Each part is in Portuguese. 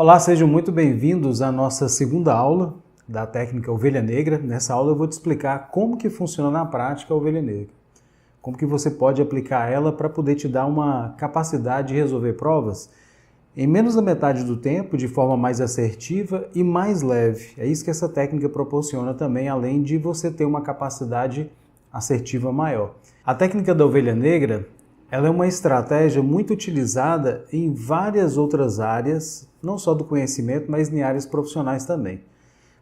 Olá, sejam muito bem-vindos à nossa segunda aula da técnica Ovelha Negra. Nessa aula eu vou te explicar como que funciona na prática a Ovelha Negra. Como que você pode aplicar ela para poder te dar uma capacidade de resolver provas em menos da metade do tempo, de forma mais assertiva e mais leve. É isso que essa técnica proporciona também, além de você ter uma capacidade assertiva maior. A técnica da Ovelha Negra, ela é uma estratégia muito utilizada em várias outras áreas, não só do conhecimento, mas em áreas profissionais também.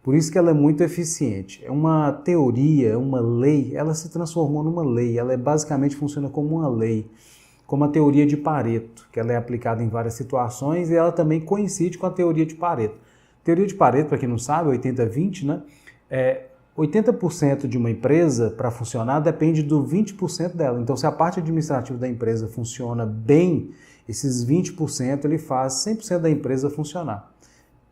Por isso que ela é muito eficiente. É uma teoria, uma lei, ela se transformou numa lei, ela basicamente funciona como uma lei, como a teoria de Pareto, que ela é aplicada em várias situações e ela também coincide com a teoria de Pareto. A teoria de Pareto, para quem não sabe, 80-20, né? 80% de uma empresa, para funcionar, depende do 20% dela. Então, se a parte administrativa da empresa funciona bem, esses 20% ele faz 100% da empresa funcionar.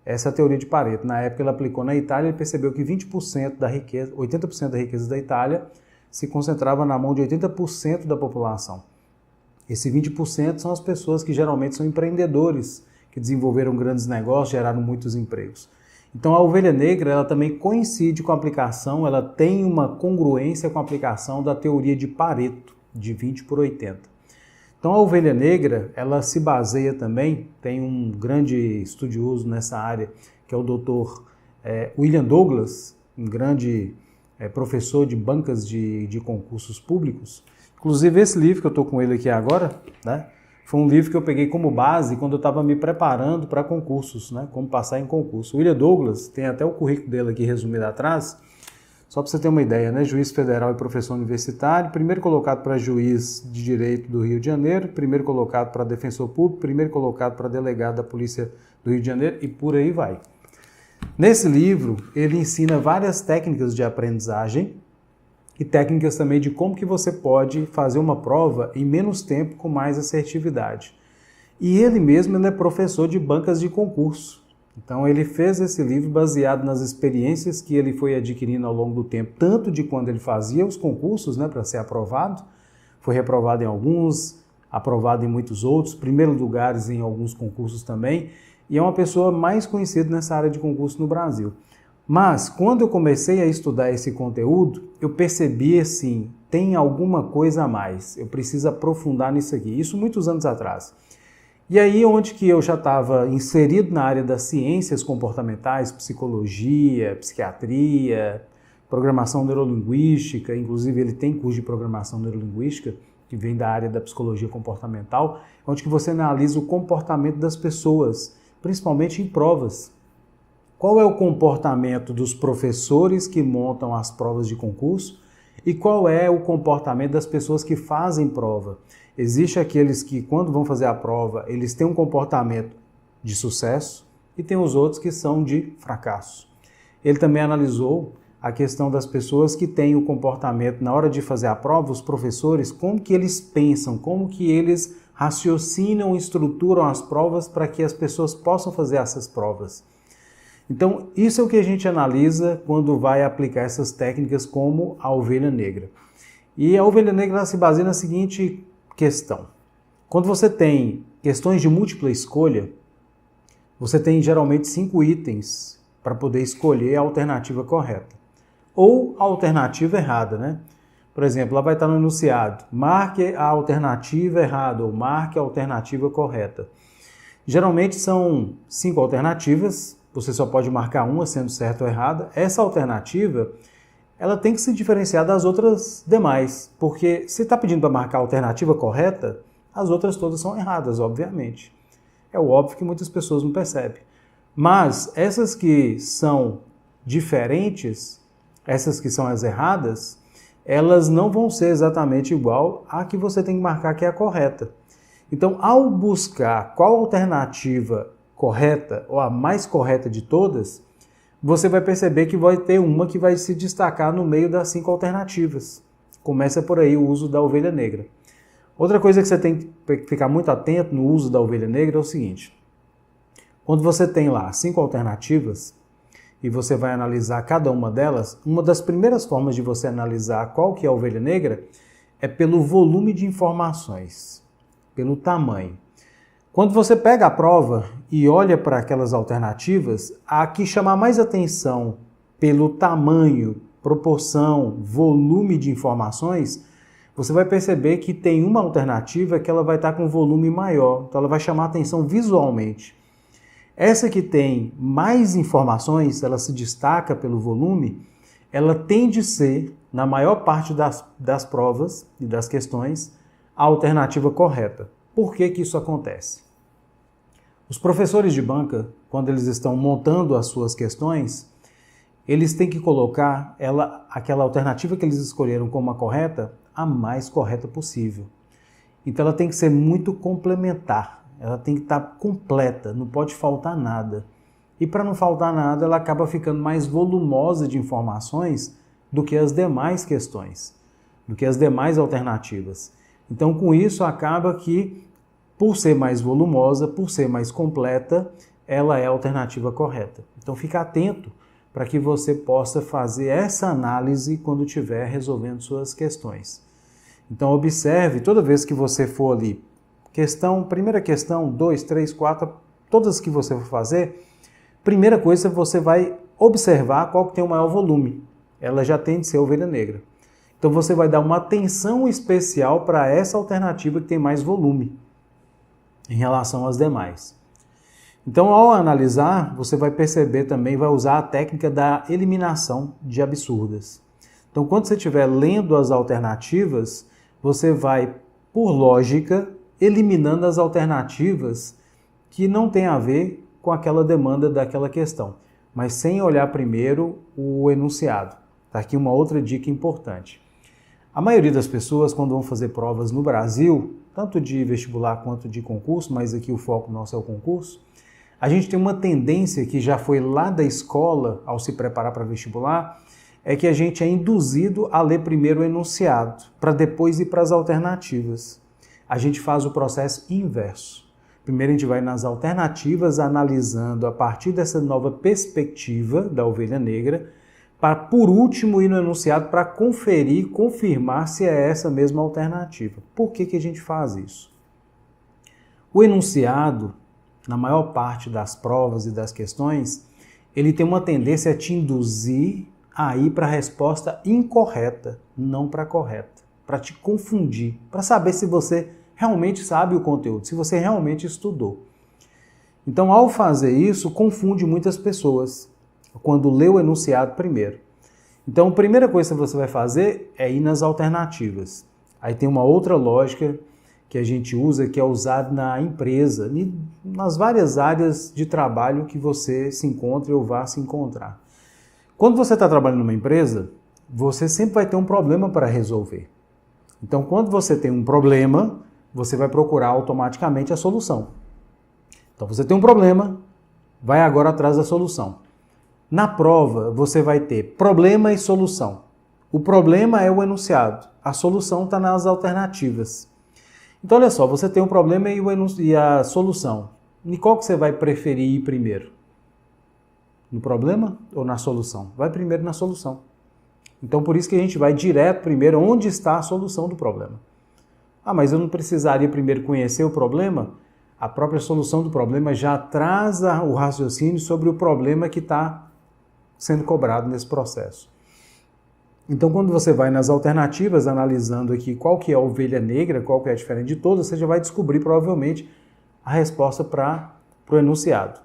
Essa é a teoria de Pareto. Na época, ele aplicou na Itália e percebeu que 20% da riqueza, 80% da riqueza da Itália se concentrava na mão de 80% da população. Esse 20% são as pessoas que geralmente são empreendedores, que desenvolveram grandes negócios, geraram muitos empregos. Então a Ovelha Negra ela também coincide com a aplicação, ela tem uma congruência com a aplicação da teoria de Pareto, de 20/80. Então a Ovelha Negra ela se baseia também, tem um grande estudioso nessa área, que é o Dr. William Douglas, um grande professor de bancas de concursos públicos. Inclusive esse livro que eu estou com ele aqui agora, né, foi um livro que eu peguei como base quando eu estava me preparando para concursos, né, como passar em concurso. O William Douglas, tem até o currículo dele aqui resumido atrás, só para você ter uma ideia, né, juiz federal e professor universitário, primeiro colocado para juiz de direito do Rio de Janeiro, primeiro colocado para defensor público, primeiro colocado para delegado da Polícia do Rio de Janeiro e por aí vai. Nesse livro, ele ensina várias técnicas de aprendizagem, e técnicas também de como que você pode fazer uma prova em menos tempo com mais assertividade. E ele mesmo ele é professor de bancas de concurso. Então ele fez esse livro baseado nas experiências que ele foi adquirindo ao longo do tempo, tanto de quando ele fazia os concursos, né, para ser aprovado, foi reprovado em alguns, aprovado em muitos outros, primeiros lugares em alguns concursos também, e é uma pessoa mais conhecida nessa área de concurso no Brasil. Mas, quando eu comecei a estudar esse conteúdo, eu percebi assim, tem alguma coisa a mais, eu preciso aprofundar nisso aqui, isso muitos anos atrás. E aí, onde que eu já estava inserido na área das ciências comportamentais, psicologia, psiquiatria, programação neurolinguística, inclusive ele tem curso de programação neurolinguística, que vem da área da psicologia comportamental, onde que você analisa o comportamento das pessoas, principalmente em provas. Qual é o comportamento dos professores que montam as provas de concurso e qual é o comportamento das pessoas que fazem prova? Existem aqueles que, quando vão fazer a prova, eles têm um comportamento de sucesso e tem os outros que são de fracasso. Ele também analisou a questão das pessoas que têm o comportamento na hora de fazer a prova, os professores, como que eles pensam, como que eles raciocinam e estruturam as provas para que as pessoas possam fazer essas provas. Então, isso é o que a gente analisa quando vai aplicar essas técnicas como a Ovelha Negra. E a Ovelha Negra ela se baseia na seguinte questão. Quando você tem questões de múltipla escolha, você tem geralmente 5 itens para poder escolher a alternativa correta. Ou a alternativa errada, né? Por exemplo, lá vai estar no enunciado, marque a alternativa errada ou marque a alternativa correta. Geralmente são 5 alternativas, você só pode marcar uma sendo certa ou errada. Essa alternativa, ela tem que se diferenciar das outras demais, porque se está pedindo para marcar a alternativa correta, as outras todas são erradas, obviamente. É óbvio que muitas pessoas não percebem. Mas essas que são diferentes, essas que são as erradas, elas não vão ser exatamente igual à que você tem que marcar que é a correta. Então, ao buscar qual alternativa correta ou a mais correta de todas, você vai perceber que vai ter uma que vai se destacar no meio das 5 alternativas. Começa por aí o uso da Ovelha Negra. Outra coisa que você tem que ficar muito atento no uso da Ovelha Negra é o seguinte. Quando você tem lá 5 alternativas e você vai analisar cada uma delas, uma das primeiras formas de você analisar qual que é a Ovelha Negra é pelo volume de informações, pelo tamanho. Quando você pega a prova e olha para aquelas alternativas, a que chamar mais atenção pelo tamanho, proporção, volume de informações, você vai perceber que tem uma alternativa que ela vai estar com um volume maior, então ela vai chamar atenção visualmente. Essa que tem mais informações, ela se destaca pelo volume, ela tende a ser, na maior parte das provas e das questões, a alternativa correta. Por que que isso acontece? Os professores de banca, quando eles estão montando as suas questões, eles têm que colocar aquela alternativa que eles escolheram como a correta, a mais correta possível. Então ela tem que ser muito complementar, ela tem que estar completa, não pode faltar nada. E para não faltar nada, ela acaba ficando mais volumosa de informações do que as demais questões, do que as demais alternativas. Então com isso acaba que, por ser mais volumosa, por ser mais completa, ela é a alternativa correta. Então fica atento para que você possa fazer essa análise quando estiver resolvendo suas questões. Então observe, toda vez que você for ali, primeira questão, 2, 3, 4, todas que você for fazer, primeira coisa você vai observar qual que tem o maior volume. Ela já tende a ser ovelha negra. Então você vai dar uma atenção especial para essa alternativa que tem mais volume em relação às demais. Então, ao analisar, você vai perceber também, vai usar a técnica da eliminação de absurdas. Então, quando você estiver lendo as alternativas, você vai, por lógica, eliminando as alternativas que não têm a ver com aquela demanda daquela questão, mas sem olhar primeiro o enunciado. Está aqui uma outra dica importante. A maioria das pessoas, quando vão fazer provas no Brasil, tanto de vestibular quanto de concurso, mas aqui o foco nosso é o concurso, a gente tem uma tendência que já foi lá da escola, ao se preparar para vestibular, é que a gente é induzido a ler primeiro o enunciado, para depois ir para as alternativas. A gente faz o processo inverso. Primeiro a gente vai nas alternativas, analisando a partir dessa nova perspectiva da ovelha negra, para por último ir no enunciado para conferir, confirmar se é essa mesma alternativa. Por que que a gente faz isso? O enunciado, na maior parte das provas e das questões, ele tem uma tendência a te induzir a ir para a resposta incorreta, não para a correta, para te confundir, para saber se você realmente sabe o conteúdo, se você realmente estudou. Então, ao fazer isso, confunde muitas pessoas quando lê o enunciado primeiro. Então, a primeira coisa que você vai fazer é ir nas alternativas. Aí tem uma outra lógica que a gente usa, que é usado na empresa, nas várias áreas de trabalho que você se encontre ou vá se encontrar. Quando você está trabalhando numa empresa, você sempre vai ter um problema para resolver. Então, quando você tem um problema, você vai procurar automaticamente a solução. Então, você tem um problema, vai agora atrás da solução. Na prova, você vai ter problema e solução. O problema é o enunciado, a solução está nas alternativas. Então, olha só, você tem um problema e a solução. E qual que você vai preferir ir primeiro? No problema ou na solução? Vai primeiro na solução. Então, por isso que a gente vai direto primeiro onde está a solução do problema. Ah, mas eu não precisaria primeiro conhecer o problema? A própria solução do problema já traz o raciocínio sobre o problema que está sendo cobrado nesse processo. Então, quando você vai nas alternativas, analisando aqui qual que é a ovelha negra, qual que é a diferente de todas, você já vai descobrir provavelmente a resposta para o enunciado.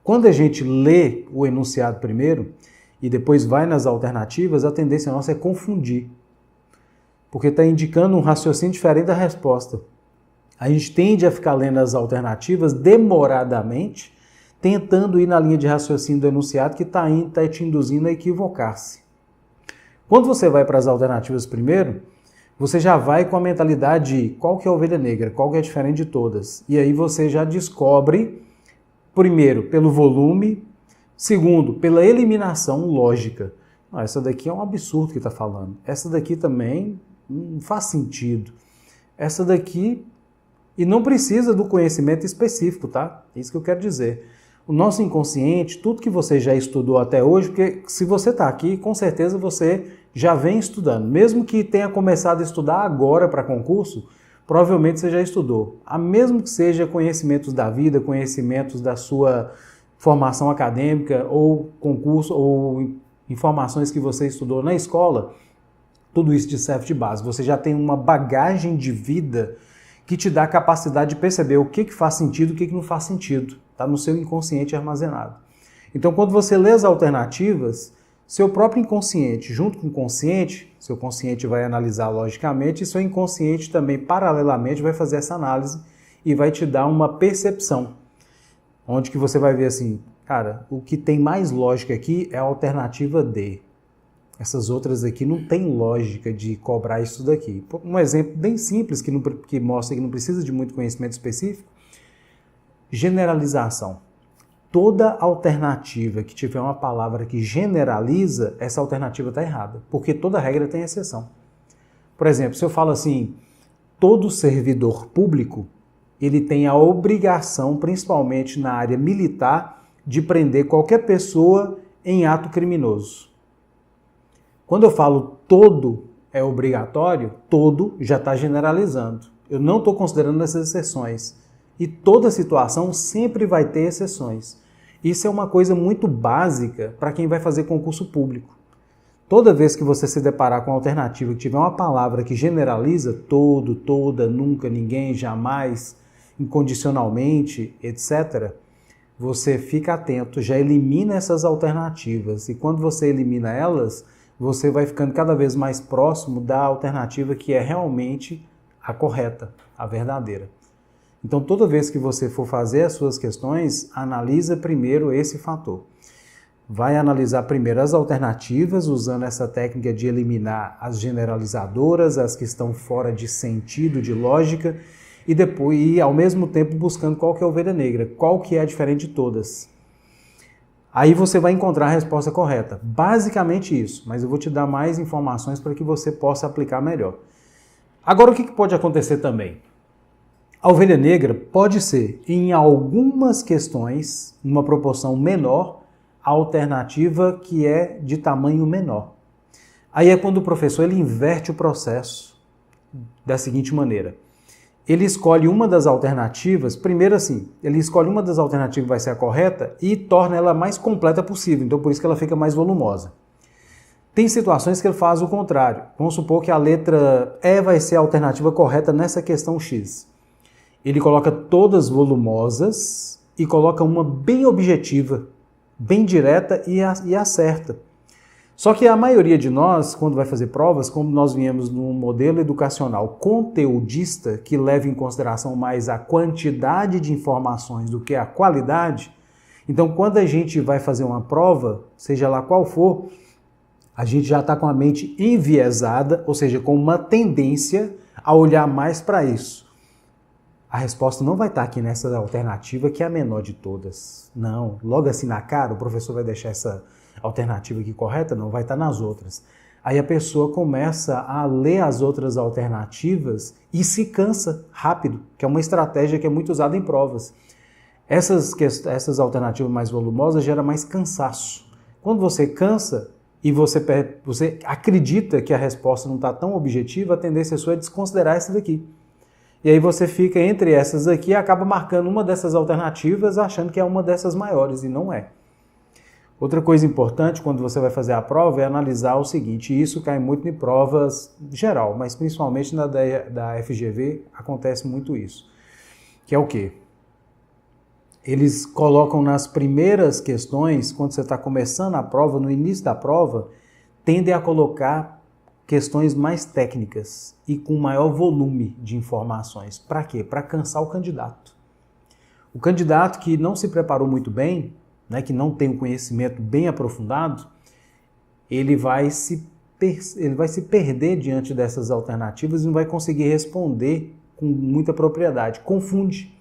Quando a gente lê o enunciado primeiro e depois vai nas alternativas, a tendência nossa é confundir, porque está indicando um raciocínio diferente da resposta. A gente tende a ficar lendo as alternativas demoradamente, tentando ir na linha de raciocínio do enunciado que está te induzindo a equivocar-se. Quando você vai para as alternativas primeiro, você já vai com a mentalidade de qual que é a ovelha negra, qual que é diferente de todas. E aí você já descobre, primeiro, pelo volume, segundo, pela eliminação lógica. Não, essa daqui é um absurdo que está falando. Essa daqui também não faz sentido. Essa daqui... E não precisa do conhecimento específico, tá? É isso que eu quero dizer. O nosso inconsciente, tudo que você já estudou até hoje, porque se você está aqui, com certeza você já vem estudando. Mesmo que tenha começado a estudar agora para concurso, provavelmente você já estudou. Mesmo que seja conhecimentos da vida, conhecimentos da sua formação acadêmica ou concurso ou informações que você estudou na escola, tudo isso te serve de base. Você já tem uma bagagem de vida que te dá a capacidade de perceber o que faz sentido e o que não faz sentido. Está no seu inconsciente armazenado. Então, quando você lê as alternativas, seu próprio inconsciente, junto com o consciente, seu consciente vai analisar logicamente e seu inconsciente também, paralelamente, vai fazer essa análise e vai te dar uma percepção. Onde que você vai ver assim, cara, o que tem mais lógica aqui é a alternativa D. Essas outras aqui não tem lógica de cobrar isso daqui. Um exemplo bem simples que mostra que não precisa de muito conhecimento específico, generalização. Toda alternativa que tiver uma palavra que generaliza, essa alternativa está errada, porque toda regra tem exceção. Por exemplo, se eu falo assim, todo servidor público, ele tem a obrigação, principalmente na área militar, de prender qualquer pessoa em ato criminoso. Quando eu falo todo é obrigatório, todo já está generalizando. Eu não estou considerando essas exceções. E toda situação sempre vai ter exceções. Isso é uma coisa muito básica para quem vai fazer concurso público. Toda vez que você se deparar com uma alternativa que tiver uma palavra que generaliza todo, toda, nunca, ninguém, jamais, incondicionalmente, etc., você fica atento, já elimina essas alternativas. E quando você elimina elas, você vai ficando cada vez mais próximo da alternativa que é realmente a correta, a verdadeira. Então, toda vez que você for fazer as suas questões, analisa primeiro esse fator. Vai analisar primeiro as alternativas, usando essa técnica de eliminar as generalizadoras, as que estão fora de sentido, de lógica, e depois, e ao mesmo tempo, buscando qual que é a ovelha negra, qual que é a diferente de todas. Aí você vai encontrar a resposta correta. Basicamente isso, mas eu vou te dar mais informações para que você possa aplicar melhor. Agora, o que pode acontecer também? A ovelha negra pode ser, em algumas questões, numa proporção menor, a alternativa que é de tamanho menor. Aí é quando o professor ele inverte o processo da seguinte maneira. Ele escolhe uma das alternativas, primeiro assim, ele escolhe uma das alternativas que vai ser a correta e torna ela mais completa possível, então por isso que ela fica mais volumosa. Tem situações que ele faz o contrário. Vamos supor que a letra E vai ser a alternativa correta nessa questão X. Ele coloca todas volumosas e coloca uma bem objetiva, bem direta e acerta. Só que a maioria de nós, quando vai fazer provas, como nós viemos num modelo educacional conteudista, que leva em consideração mais a quantidade de informações do que a qualidade, então quando a gente vai fazer uma prova, seja lá qual for, a gente já está com a mente enviesada, ou seja, com uma tendência a olhar mais para isso. A resposta não vai estar aqui nessa alternativa que é a menor de todas. Não, logo assim na cara o professor vai deixar essa alternativa aqui correta? Não, vai estar nas outras. Aí a pessoa começa a ler as outras alternativas e se cansa rápido, que é uma estratégia que é muito usada em provas. Essas alternativas mais volumosas geram mais cansaço. Quando você cansa e você acredita que a resposta não está tão objetiva, a tendência sua é desconsiderar essa daqui. E aí você fica entre essas aqui e acaba marcando uma dessas alternativas achando que é uma dessas maiores, e não é. Outra coisa importante quando você vai fazer a prova é analisar o seguinte, e isso cai muito em provas geral, mas principalmente na da FGV acontece muito isso, que é o quê? Eles colocam nas primeiras questões, quando você está começando a prova, no início da prova, tendem a colocar questões mais técnicas e com maior volume de informações. Para quê? Para cansar o candidato. O candidato que não se preparou muito bem, né, que não tem um conhecimento bem aprofundado, ele vai se perder diante dessas alternativas e não vai conseguir responder com muita propriedade. Confunde.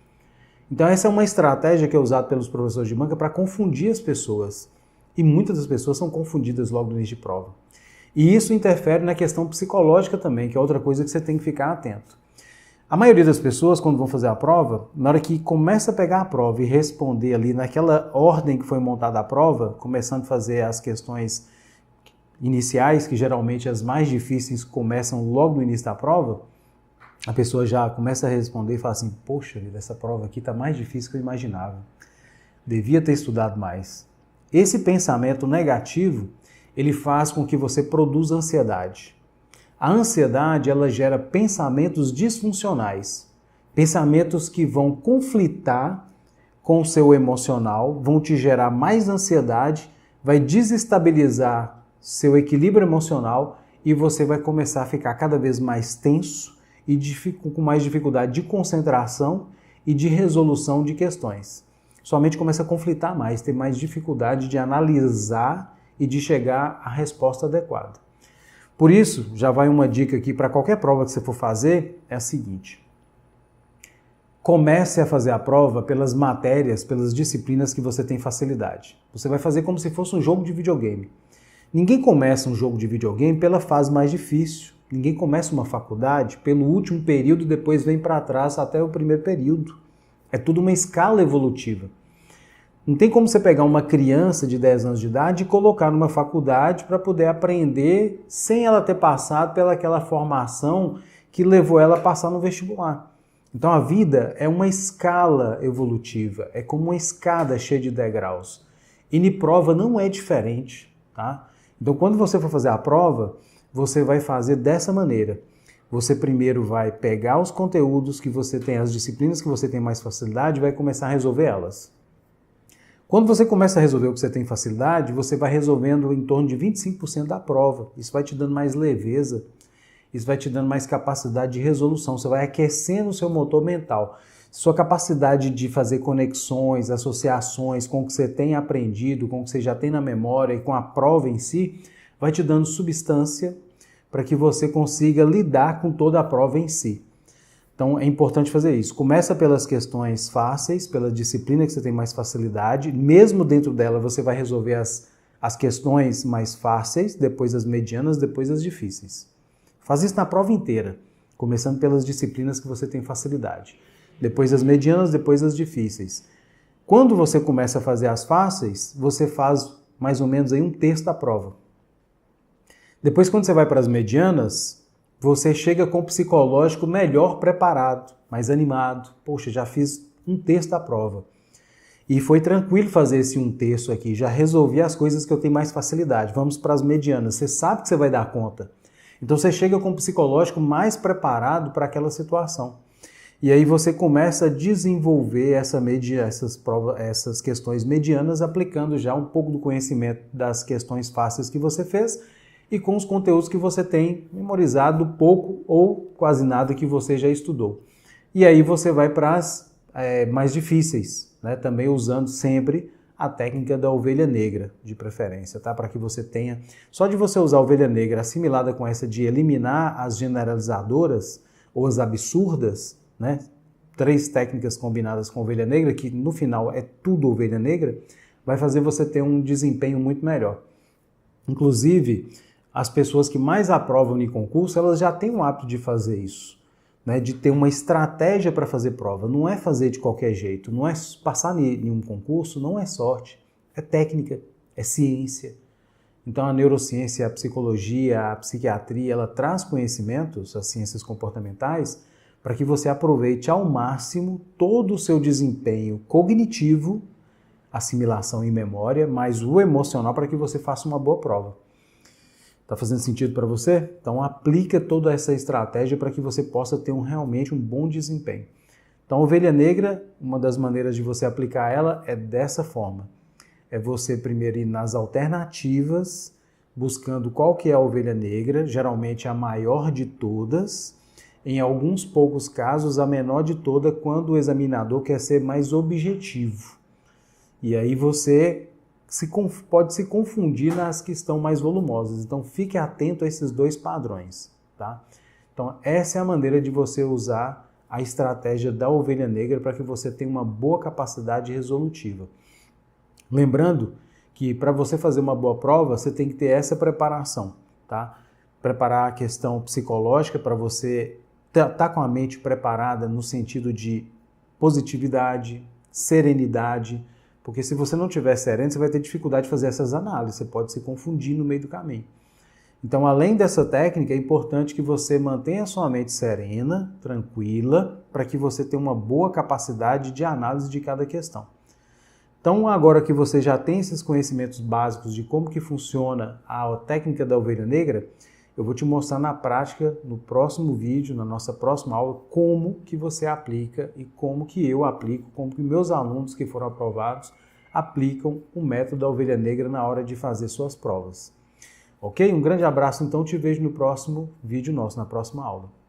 Então essa é uma estratégia que é usada pelos professores de banca para confundir as pessoas. E muitas das pessoas são confundidas logo no início de prova. E isso interfere na questão psicológica também, que é outra coisa que você tem que ficar atento. A maioria das pessoas, quando vão fazer a prova, na hora que começa a pegar a prova e responder ali naquela ordem que foi montada a prova, começando a fazer as questões iniciais, que geralmente as mais difíceis começam logo no início da prova, a pessoa já começa a responder e fala assim, poxa vida, essa prova aqui está mais difícil que eu imaginava. Devia ter estudado mais. Esse pensamento negativo, ele faz com que você produza ansiedade. A ansiedade, ela gera pensamentos disfuncionais, pensamentos que vão conflitar com o seu emocional, vão te gerar mais ansiedade, vai desestabilizar seu equilíbrio emocional e você vai começar a ficar cada vez mais tenso e com mais dificuldade de concentração e de resolução de questões. Sua mente começa a conflitar mais, ter mais dificuldade de analisar e de chegar à resposta adequada. Por isso, já vai uma dica aqui para qualquer prova que você for fazer, é a seguinte. Comece a fazer a prova pelas matérias, pelas disciplinas que você tem facilidade. Você vai fazer como se fosse um jogo de videogame. Ninguém começa um jogo de videogame pela fase mais difícil. Ninguém começa uma faculdade pelo último período e depois vem para trás até o primeiro período. É tudo uma escala evolutiva. Não tem como você pegar uma criança de 10 anos de idade e colocar numa faculdade para poder aprender sem ela ter passado pelaquela formação que levou ela a passar no vestibular. Então a vida é uma escala evolutiva, é como uma escada cheia de degraus. E na prova não é diferente, tá? Então quando você for fazer a prova, você vai fazer dessa maneira. Você primeiro vai pegar os conteúdos que você tem, as disciplinas que você tem mais facilidade e vai começar a resolver elas. Quando você começa a resolver o que você tem facilidade, você vai resolvendo em torno de 25% da prova. Isso vai te dando mais leveza, isso vai te dando mais capacidade de resolução, você vai aquecendo o seu motor mental. Sua capacidade de fazer conexões, associações com o que você tem aprendido, com o que você já tem na memória e com a prova em si, vai te dando substância para que você consiga lidar com toda a prova em si. Então é importante fazer isso. Começa pelas questões fáceis, pela disciplina que você tem mais facilidade. Mesmo dentro dela você vai resolver as questões mais fáceis, depois as medianas, depois as difíceis. Faz isso na prova inteira, começando pelas disciplinas que você tem facilidade. Depois as medianas, depois as difíceis. Quando você começa a fazer as fáceis, você faz mais ou menos aí um terço da prova. Depois, quando você vai para as medianas, você chega com o psicológico melhor preparado, mais animado. Poxa, já fiz um terço da prova. E foi tranquilo fazer esse um terço aqui, já resolvi as coisas que eu tenho mais facilidade. Vamos para as medianas, você sabe que você vai dar conta. Então você chega com o psicológico mais preparado para aquela situação. E aí você começa a desenvolver essas questões medianas, aplicando já um pouco do conhecimento das questões fáceis que você fez e com os conteúdos que você tem memorizado pouco ou quase nada que você já estudou. E aí você vai para as mais difíceis, né? Também usando sempre a técnica da ovelha negra, de preferência, tá? Para que você tenha... Só de você usar a ovelha negra assimilada com essa de eliminar as generalizadoras ou as absurdas, né? 3 técnicas combinadas com ovelha negra, que no final é tudo ovelha negra, vai fazer você ter um desempenho muito melhor. Inclusive, as pessoas que mais aprovam em concurso, elas já têm o hábito de fazer isso, né? De ter uma estratégia para fazer prova. Não é fazer de qualquer jeito, não é passar em um concurso, não é sorte, é técnica, é ciência. Então a neurociência, a psicologia, a psiquiatria, ela traz conhecimentos, as ciências comportamentais, para que você aproveite ao máximo todo o seu desempenho cognitivo, assimilação e memória, mais o emocional para que você faça uma boa prova. Está fazendo sentido para você? Então aplica toda essa estratégia para que você possa ter realmente um bom desempenho. Então a ovelha negra, uma das maneiras de você aplicar ela é dessa forma. É você primeiro ir nas alternativas, buscando qual que é a ovelha negra, geralmente a maior de todas, em alguns poucos casos a menor de toda quando o examinador quer ser mais objetivo. E aí você pode se confundir nas que estão mais volumosas. Então fique atento a esses 2 padrões, tá? Então essa é a maneira de você usar a estratégia da ovelha negra para que você tenha uma boa capacidade resolutiva. Lembrando que para você fazer uma boa prova, você tem que ter essa preparação, tá? Preparar a questão psicológica para você estar com a mente preparada no sentido de positividade, serenidade, porque se você não estiver sereno, você vai ter dificuldade de fazer essas análises, você pode se confundir no meio do caminho. Então, além dessa técnica, é importante que você mantenha a sua mente serena, tranquila, para que você tenha uma boa capacidade de análise de cada questão. Então, agora que você já tem esses conhecimentos básicos de como que funciona a técnica da ovelha negra, eu vou te mostrar na prática, no próximo vídeo, na nossa próxima aula, como que você aplica e como que eu aplico, como que meus alunos que foram aprovados aplicam o método da ovelha negra na hora de fazer suas provas. Ok? Um grande abraço, então te vejo no próximo vídeo nosso, na próxima aula.